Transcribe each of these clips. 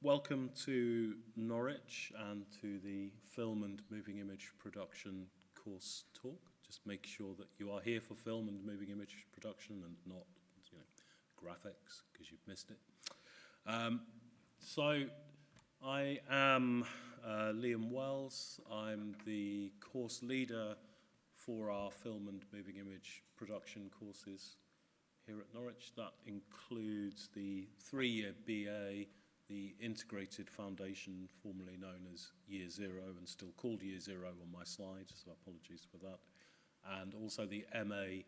Welcome to Norwich and to the Film and Moving Image Production course talk. Just make sure that you are here for film and moving image production and not, graphics, because you've missed it. So I am Liam Wells. I'm the course leader for our film and moving image production courses here at Norwich. That includes the 3-year BA, the Integrated Foundation, formerly known as Year Zero and still called Year Zero on my slide, so apologies for that, and also the MA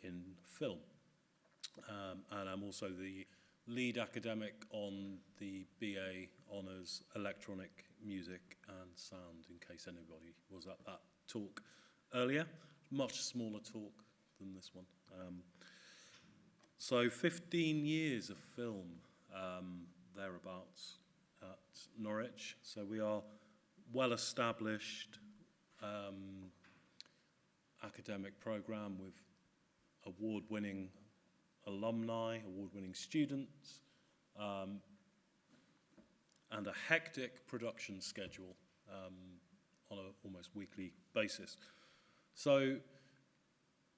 in film. And I'm also the lead academic on the BA Honours Electronic Music and Sound, in case anybody was at that talk earlier. Much smaller talk than this one. So 15 years of film, thereabouts at Norwich. So we are well-established academic program with award-winning alumni, award-winning students, and a hectic production schedule on an almost weekly basis. So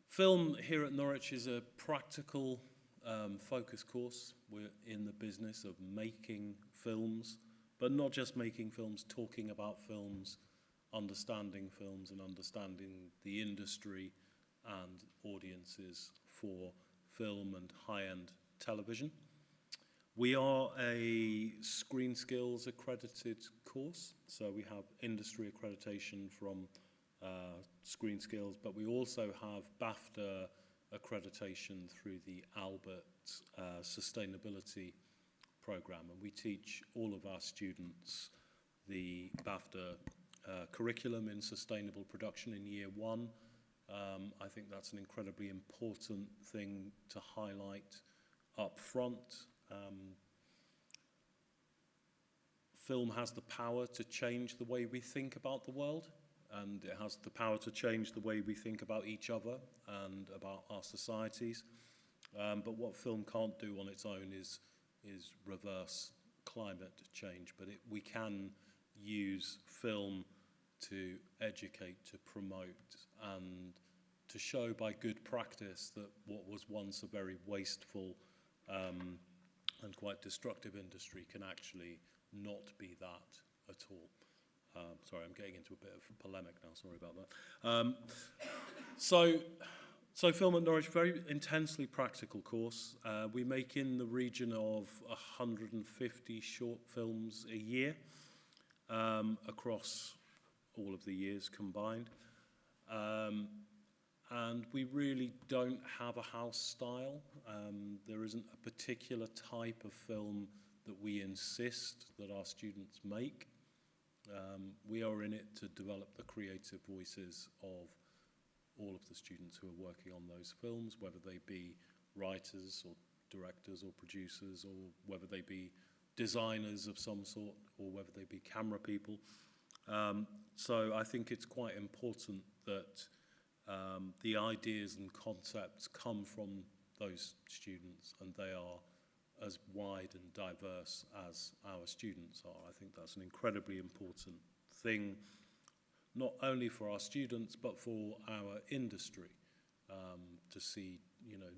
film here at Norwich is a practical focus course. We're in the business of making films, but not just making films, talking about films, understanding films and understanding the industry and audiences for film and high-end television. We are a Screen Skills accredited course, so we have industry accreditation from Screen Skills, but we also have BAFTA accreditation through the Albert Sustainability Program, and we teach all of our students the BAFTA curriculum in sustainable production in year one. I think that's an incredibly important thing to highlight up front. Film has the power to change the way we think about the world, and it has the power to change the way we think about each other and about our societies. But what film can't do on its own is reverse climate change. But we can use film to educate, to promote, and to show by good practice that what was once a very wasteful and quite destructive industry can actually not be that at all. Sorry, I'm getting into a bit of polemic now, sorry about that. So Film at Norwich, very intensely practical course. We make in the region of 150 short films a year across all of the years combined. And we really don't have a house style. There isn't a particular type of film that we insist that our students make. We are in it to develop the creative voices of all of the students who are working on those films, whether they be writers or directors or producers, or whether they be designers of some sort, or whether they be camera people. So I think it's quite important that the ideas and concepts come from those students, and they are as wide and diverse as our students are. I think that's an incredibly important thing, not only for our students, but for our industry, to see,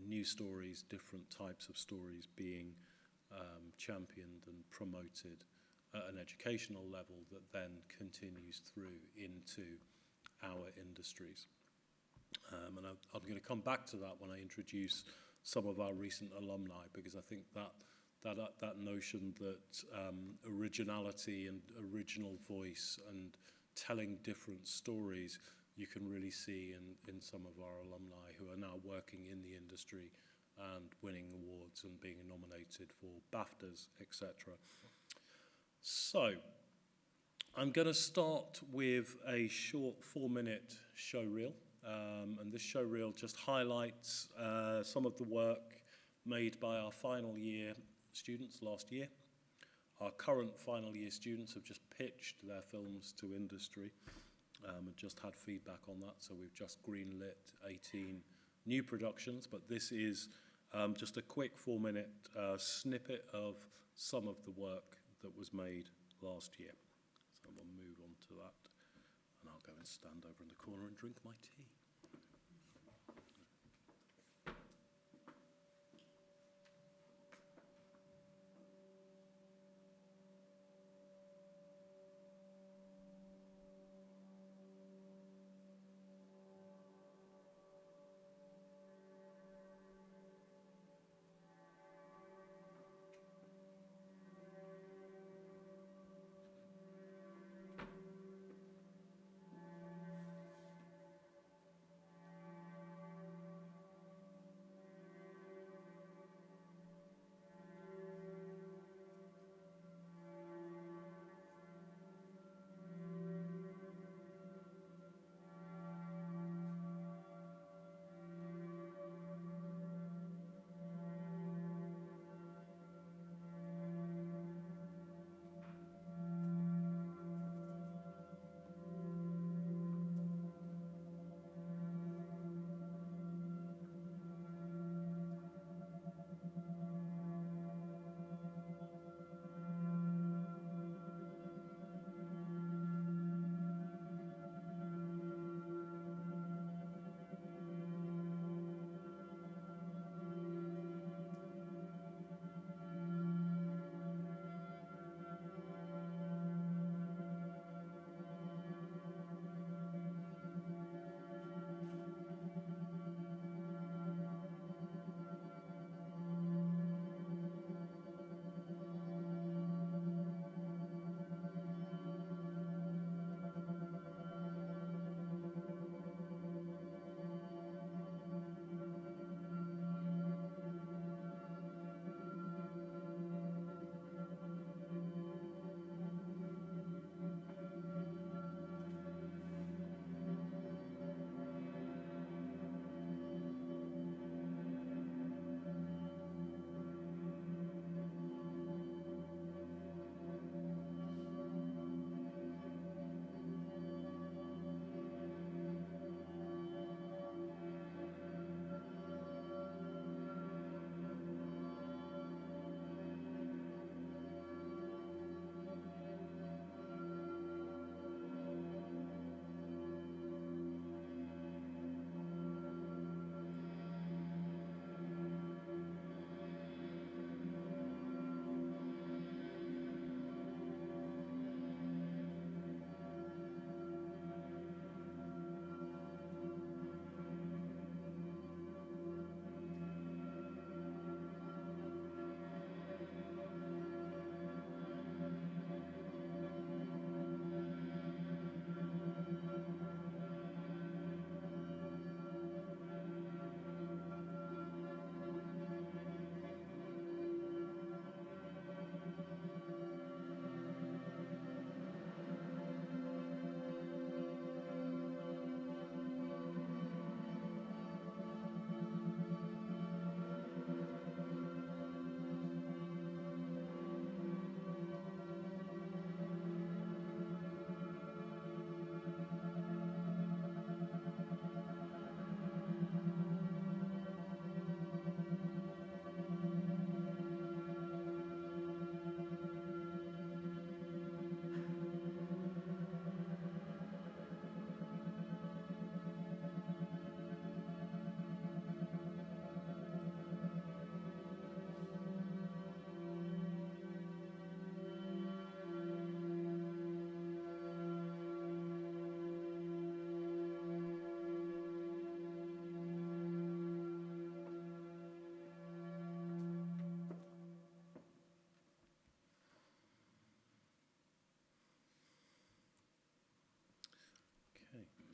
new stories, different types of stories being championed and promoted at an educational level that then continues through into our industries. And I'm going to come back to that when I introduce some of our recent alumni, because I think that notion that originality and original voice and telling different stories you can really see in some of our alumni who are now working in the industry and winning awards and being nominated for BAFTAs, etc. So I'm going to start with a short 4-minute show reel. And this show reel just highlights some of the work made by our final year students last year. Our current final year students have just pitched their films to industry and just had feedback on that. So we've just greenlit 18 new productions, but this is just a quick 4-minute snippet of some of the work that was made last year. So we'll move on to that, and I'll go and stand over in the corner and drink my tea.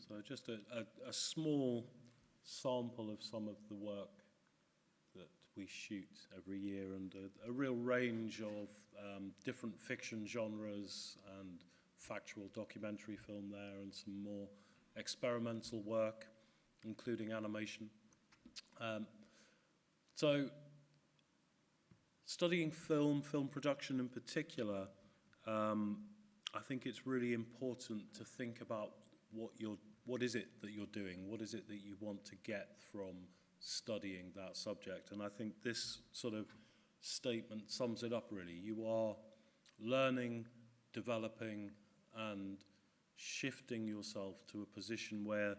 So just a small sample of some of the work that we shoot every year, and a real range of different fiction genres and factual documentary film there, and some more experimental work, including animation. So studying film production in particular, I think it's really important to think about what is it that you're doing, what is it that you want to get from studying that subject. And I think this sort of statement sums it up really. You are learning, developing, and shifting yourself to a position where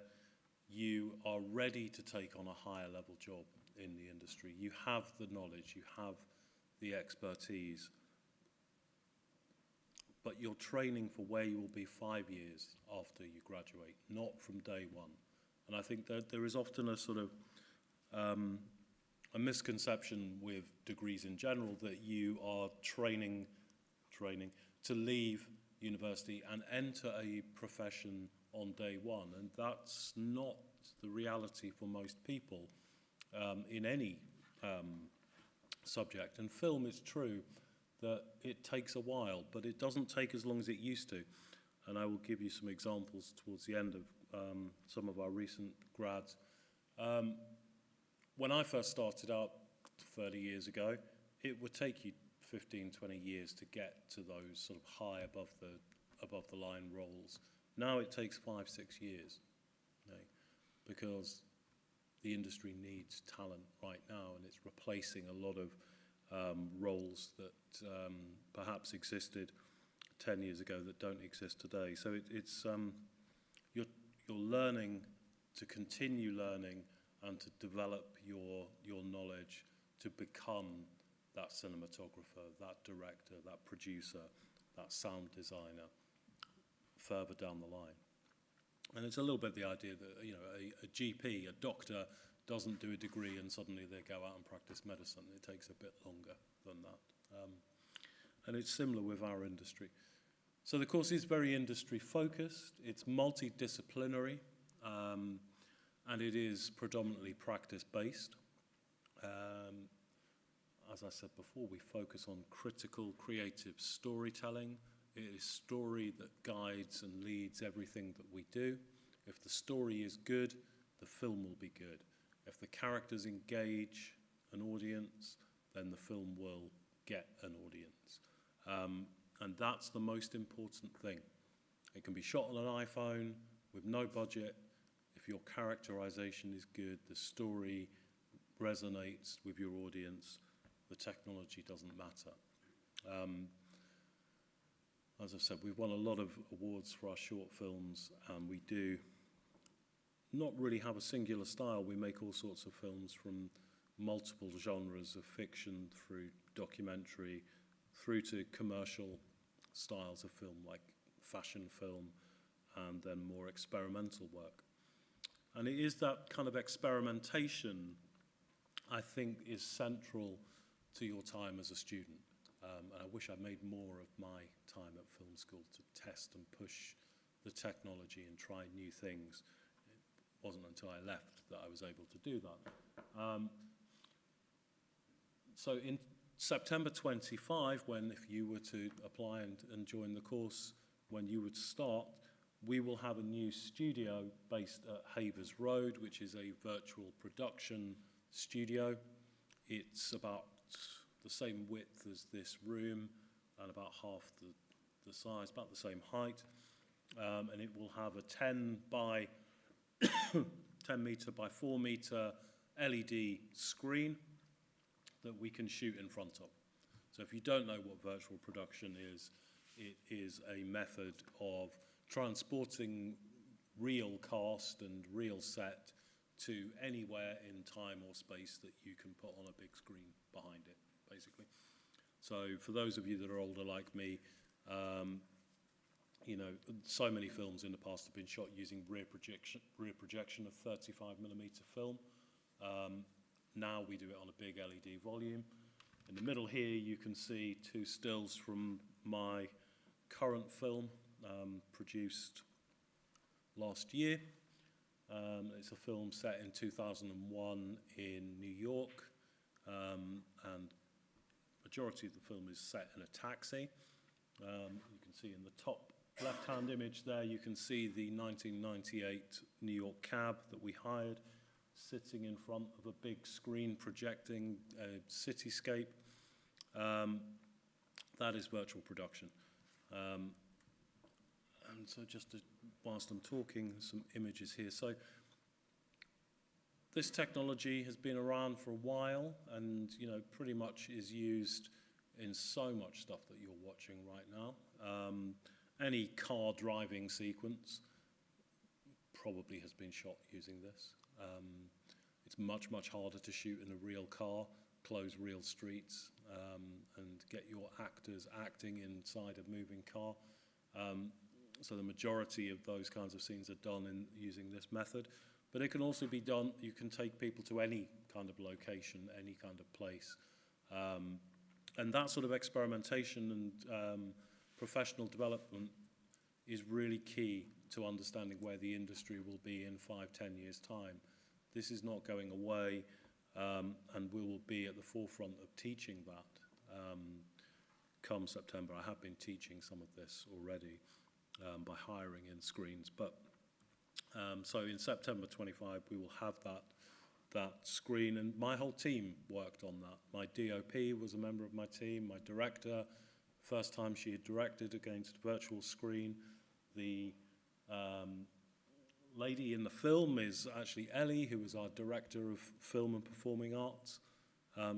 you are ready to take on a higher level job in the industry. You have the knowledge, you have the expertise, but you're training for where you will be 5 years after you graduate, not from day one. And I think that there is often a sort of a misconception with degrees in general that you are training to leave university and enter a profession on day one, and that's not the reality for most people in any subject. And film, is true that it takes a while, but it doesn't take as long as it used to. And I will give you some examples towards the end of some of our recent grads. When I first started out 30 years ago, it would take you 15, 20 years to get to those sort of high above the line roles. Now it takes 5, 6 years, because the industry needs talent right now, and it's replacing a lot of roles that perhaps existed 10 years ago that don't exist today. So it's you're learning to continue learning and to develop your knowledge to become that cinematographer, that director, that producer, that sound designer further down the line. And it's a little bit the idea that, you know, a GP, a doctor, doesn't do a degree and suddenly they go out and practice medicine. It takes a bit longer than that. And it's similar with our industry. So the course is very industry focused, it's multidisciplinary, and it is predominantly practice based. As I said before, we focus on critical creative storytelling. It is story that guides and leads everything that we do. If the story is good, the film will be good. If the characters engage an audience, then the film will get an audience. And that's the most important thing. It can be shot on an iPhone with no budget. If your characterization is good, the story resonates with your audience, the technology doesn't matter. As I've said, we've won a lot of awards for our short films, and we do not really have a singular style. We make all sorts of films from multiple genres of fiction through documentary, through to commercial styles of film like fashion film, and then more experimental work. And it is that kind of experimentation, I think, is central to your time as a student. And I wish I'd made more of my time at film school to test and push the technology and try new things. It wasn't until I left that I was able to do that. So in September 25, when if you were to apply and join the course, when you would start, we will have a new studio based at Havers Road, which is a virtual production studio. It's about the same width as this room and about half the size, about the same height. And it will have a 10 meter by 4 meter LED screen that we can shoot in front of. So if you don't know what virtual production is, it is a method of transporting real cast and real set to anywhere in time or space that you can put on a big screen behind it, basically. So for those of you that are older like me, you know, so many films in the past have been shot using rear projection of 35mm film. Now we do it on a big LED volume. In the middle here you can see 2 stills from my current film, produced last year. It's a film set in 2001 in New York, and majority of the film is set in a taxi. You can see in the top left-hand image there, you can see the 1998 New York cab that we hired, sitting in front of a big screen projecting a cityscape. That is virtual production. And so whilst I'm talking, some images here. So this technology has been around for a while and, you know, pretty much is used in so much stuff that you're watching right now. Any car driving sequence probably has been shot using this. It's much, much harder to shoot in a real car, close real streets, and get your actors acting inside a moving car. So the majority of those kinds of scenes are done in using this method. But it can also be done, you can take people to any kind of location, any kind of place. And that sort of experimentation and professional development is really key to understanding where the industry will be in 5-10 years' time. This is not going away, and we will be at the forefront of teaching that come September. I have been teaching some of this already by hiring in screens. But so in September 25, we will have that screen, and my whole team worked on that. My DOP was a member of my team, my director, first time she had directed against virtual screen. The lady in the film is actually Ellie, who was our director of film and performing arts.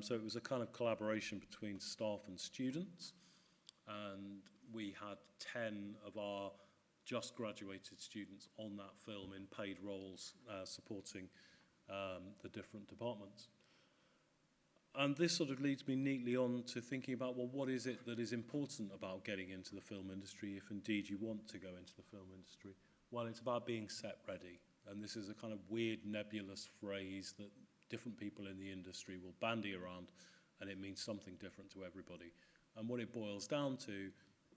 So it was a kind of collaboration between staff and students. And we had 10 of our just graduated students on that film in paid roles supporting the different departments. And this sort of leads me neatly on to thinking about, well, what is it that is important about getting into the film industry, if indeed you want to go into the film industry? Well, it's about being set ready. And this is a kind of weird, nebulous phrase that different people in the industry will bandy around, and it means something different to everybody. And what it boils down to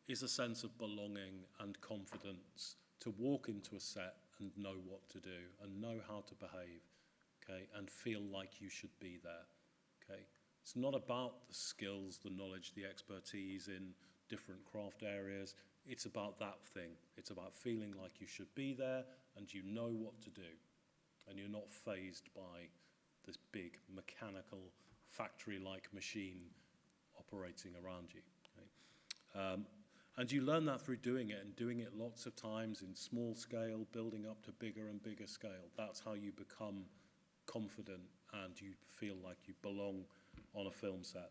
is a sense of belonging and confidence to walk into a set and know what to do and know how to behave, okay, and feel like you should be there, okay? It's not about the skills, the knowledge, the expertise in different craft areas. It's about that thing. It's about feeling like you should be there and you know what to do, and you're not fazed by this big mechanical factory-like machine operating around you, okay? And you learn that through doing it, and doing it lots of times in small scale, building up to bigger and bigger scale. That's how you become confident and you feel like you belong on a film set.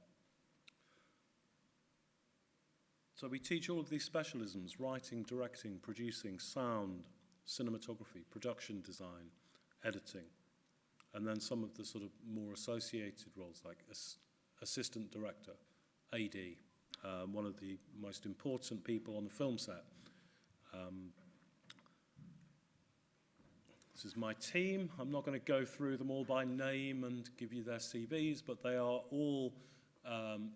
So we teach all of these specialisms: writing, directing, producing, sound, cinematography, production design, editing, and then some of the sort of more associated roles like assistant director, AD, one of the most important people on the film set. This is my team. I'm not going to go through them all by name and give you their CVs, but they are all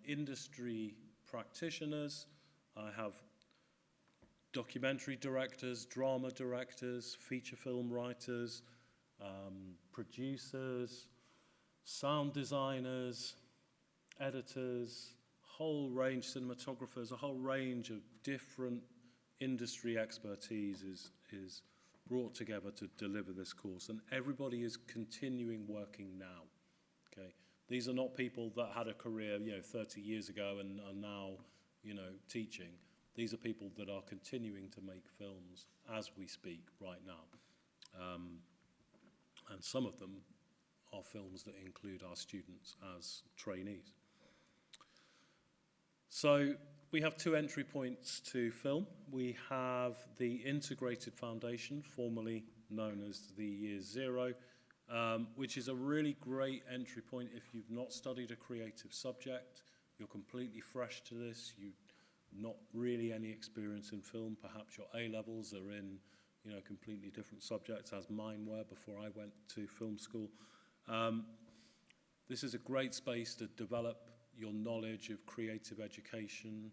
industry practitioners. I have documentary directors, drama directors, feature film writers, producers, sound designers, editors, whole range, cinematographers, a whole range of different industry expertise is brought together to deliver this course, and everybody is continuing working now, okay? These are not people that had a career, 30 years ago and are now, teaching. These are people that are continuing to make films as we speak right now. And some of them are films that include our students as trainees. So we have two entry points to film. We have the Integrated Foundation, formerly known as the Year Zero, which is a really great entry point if you've not studied a creative subject, you're completely fresh to this, you've not really any experience in film, perhaps your A-levels are in completely different subjects, as mine were before I went to film school. This is a great space to develop your knowledge of creative education,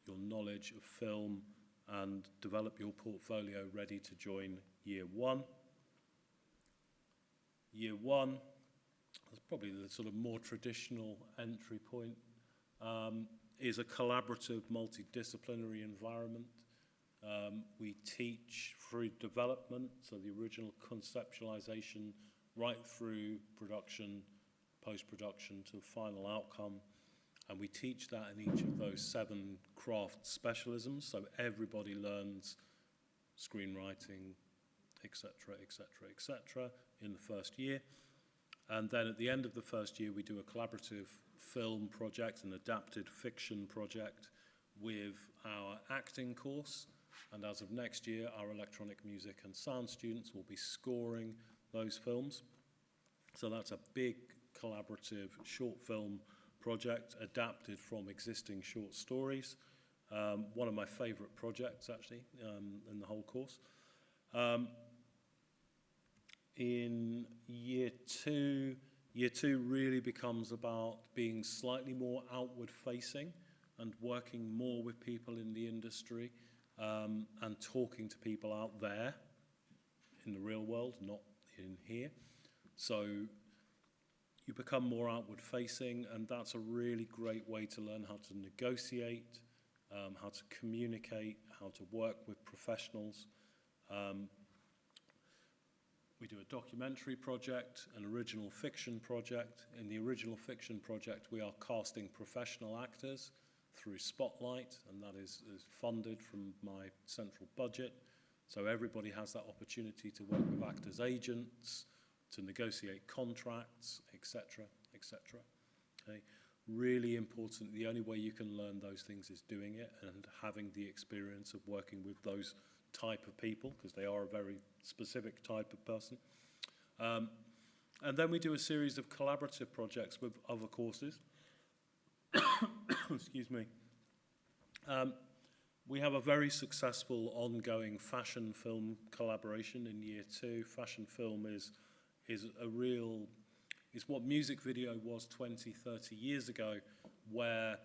your knowledge of film, and develop your portfolio ready to join Year One. Year One is probably the sort of more traditional entry point, is a collaborative, multidisciplinary environment. We teach through development, so the original conceptualization right through production, post-production to final outcome. And we teach that in each of those 7 craft specialisms, so everybody learns screenwriting, etc., etc., etc. in the first year. And then at the end of the first year, we do a collaborative film project, an adapted fiction project with our acting course. And as of next year, our electronic music and sound students will be scoring those films. So that's a big collaborative short film project adapted from existing short stories. One of my favorite projects, actually, in the whole course. In year two really becomes about being slightly more outward facing and working more with people in the industry and talking to people out there in the real world, not in here. So you become more outward facing, and that's a really great way to learn how to negotiate, how to communicate, how to work with professionals. We do a documentary project, an original fiction project. In the original fiction project, we are casting professional actors through Spotlight, and that is funded from my central budget. So everybody has that opportunity to work with actors' agents, to negotiate contracts, etc., etc. Okay? Really important. The only way you can learn those things is doing it and having the experience of working with those type of people, because they are a very specific type of person. And then we do a series of collaborative projects with other courses. Excuse me. We have a very successful ongoing fashion film collaboration in year two. Fashion film is what music video was 20, 30 years ago, where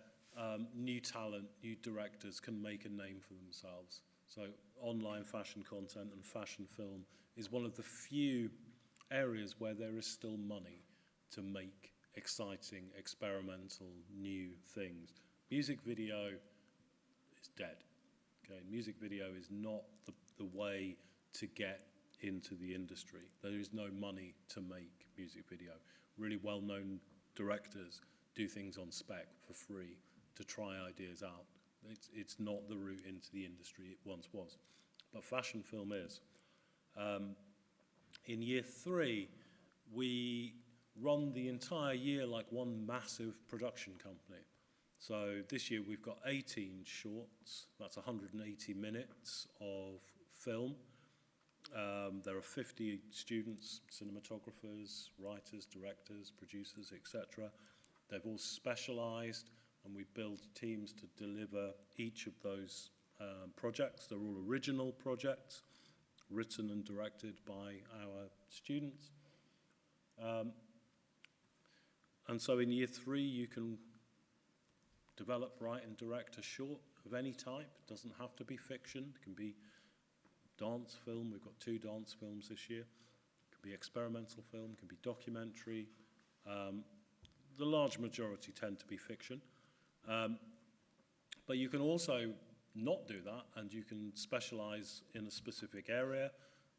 new talent, new directors can make a name for themselves. So online fashion content and fashion film is one of the few areas where there is still money to make exciting, experimental, new things. Music video is dead. Okay, music video is not the way to get into the industry. There is no money to make music video. Really well-known directors do things on spec for free to try ideas out. It's not the route into the industry it once was. But fashion film is. In year three, we run the entire year like one massive production company. So this year we've got 18 shorts. That's 180 minutes of film. There are 50 students, cinematographers, writers, directors, producers, etc. They've all specialized, and we build teams to deliver each of those projects. They're all original projects, written and directed by our students. And so in year three, you can develop, write, and direct a short of any type. It doesn't have to be fiction. It can be dance film. We've got 2 dance films this year. It can be experimental film. It can be documentary. The large majority tend to be fiction. But you can also not do that, and you can specialize in a specific area.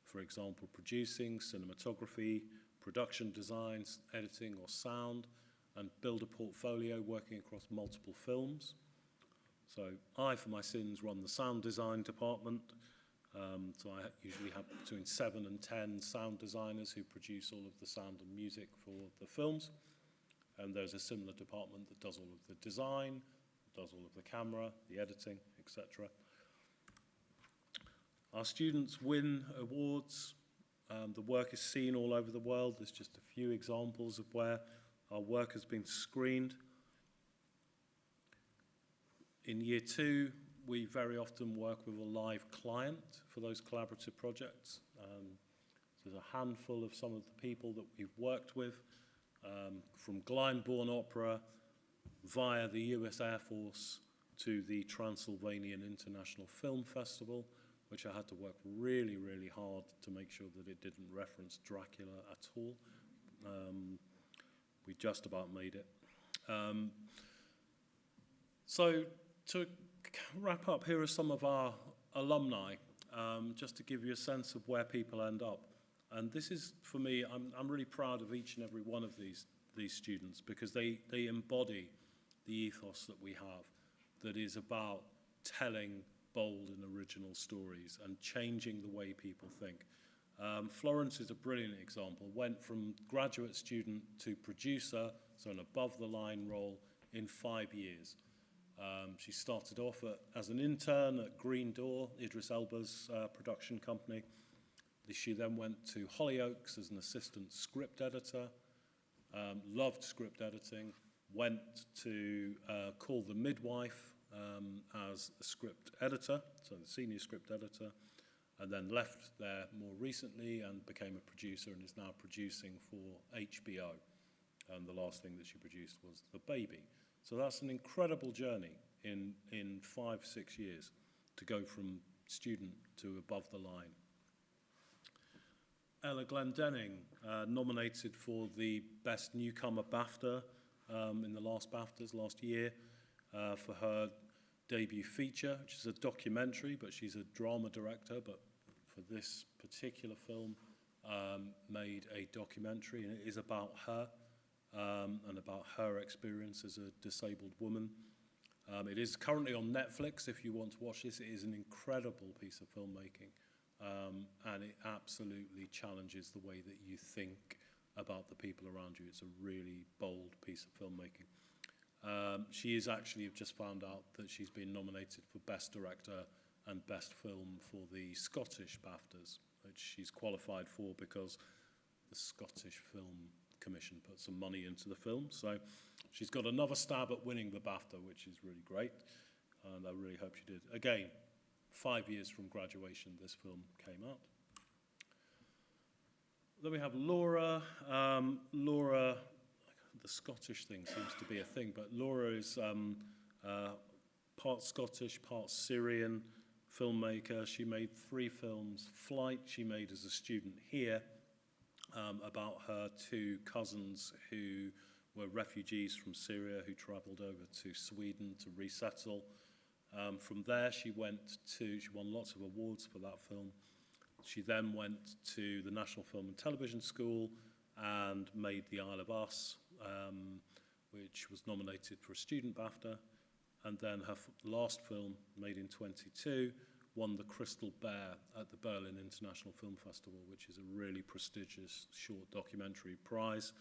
For example, producing, cinematography, production designs, editing or sound, and build a portfolio working across multiple films. So I, for my sins, run the sound design department. So I usually have between 7 and 10 sound designers who produce all of the sound and music for the films. And there's a similar department that does all of the design, does all of the camera, the editing, etc. Our students win awards. The work is seen all over the world. There's just a few examples of where our work has been screened. In year 2, we very often work with a live client for those collaborative projects. There's a handful of some of the people that we've worked with, from Glyndebourne Opera via the US Air Force to the Transylvanian International Film Festival, which I had to work really, really hard to make sure that it didn't reference Dracula at all. We just about made it. So to wrap up, here are some of our alumni, just to give you a sense of where people end up. And this is, for me, I'm really proud of each and every one of these students, because they embody the ethos that we have, that is about telling bold and original stories and changing the way people think. Florence is a brilliant example. Went from graduate student to producer, so an above-the-line role, in 5 years. She started off as an intern at Green Door, Idris Elba's production company. She then went to Hollyoaks as an assistant script editor, loved script editing, went to Call the Midwife as a script editor, so the senior script editor, and then left there more recently and became a producer and is now producing for HBO. And the last thing that she produced was The Baby. So that's an incredible journey in 5-6 years to go from student to above the line. Ella Glendenning, nominated for the Best Newcomer BAFTA in the last BAFTAs last year for her debut feature, which is a documentary, but she's a drama director, but for this particular film made a documentary, and it is about her and about her experience as a disabled woman. It is currently on Netflix if you want to watch this. It is an incredible piece of filmmaking, and it absolutely challenges the way that you think about the people around you. It's a really bold piece of filmmaking. She is actually just found out that she's been nominated for Best Director and Best Film for the Scottish BAFTAs, which she's qualified for because the Scottish Film Commission put some money into the film. So she's got another stab at winning the BAFTA, which is really great, and I really hope she did. Again, 5 years from graduation, this film came out. Then we have Laura. Laura, the Scottish thing seems to be a thing, but Laura is part Scottish, part Syrian filmmaker. She made 3 films. Flight, she made as a student here, about her 2 cousins who were refugees from Syria who travelled over to Sweden to resettle. From there, she won lots of awards for that film. She then went to the National Film and Television School and made The Isle of Us, which was nominated for a student BAFTA. And then her last film, made in 22, won the Crystal Bear at the Berlin International Film Festival, which is a really prestigious short documentary prize,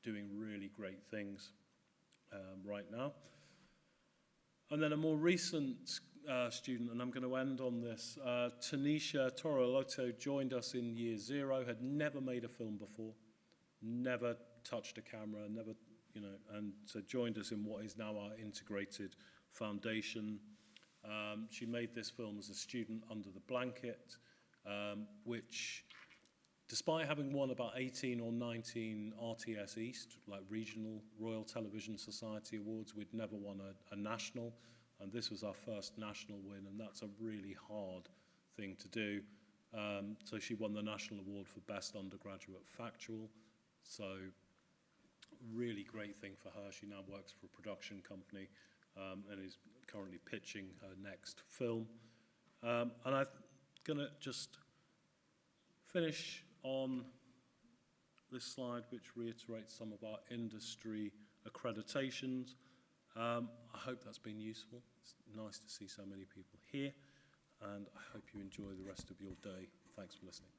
doing really great things right now. And then a more recent student, and I'm going to end on this, Tanisha Toroloto joined us in year 0, had never made a film before, never touched a camera, never, and so joined us in what is now our integrated foundation. She made this film as a student under the blanket, which, despite having won about 18 or 19 RTS East, like regional Royal Television Society awards, we'd never won a national, and this was our first national win, and that's a really hard thing to do. So she won the National Award for Best Undergraduate Factual, so really great thing for her. She now works for a production company and is currently pitching her next film. And I'm going to just finish on this slide, which reiterates some of our industry accreditations. I hope that's been useful. It's nice to see so many people here, and I hope you enjoy the rest of your day. Thanks for listening.